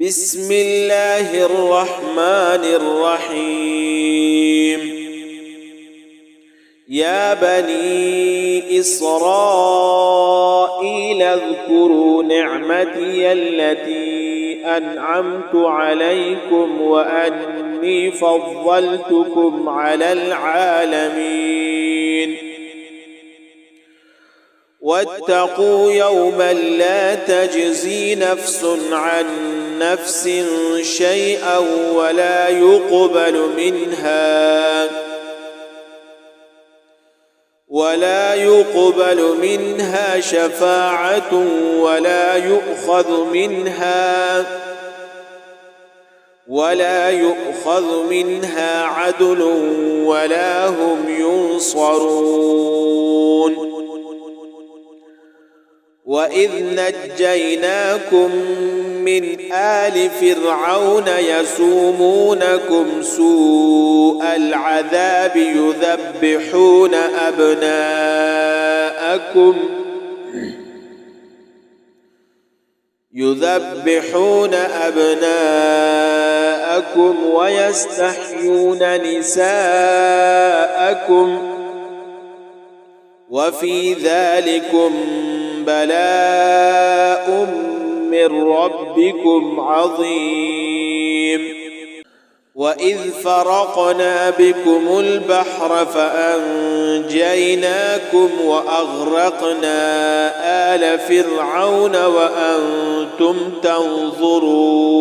بسم الله الرحمن الرحيم. يا بني إسرائيل اذكروا نعمتي التي أنعمت عليكم وأني فضلتكم على العالمين. واتقوا يوما لا تجزي نفس عن نفس شيئا ولا يقبل منها شفاعة ولا يؤخذ منها عدل ولا هم ينصرون. وإذ نجيناكم من آل فرعون يسومونكم سوء العذاب يذبحون أبناءكم ويستحيون نساءكم وفي ذلكم بلاء من ربكم عظيم. وإذ فرقنا بكم البحر فأنجيناكم وأغرقنا آل فرعون وأنتم تنظرون.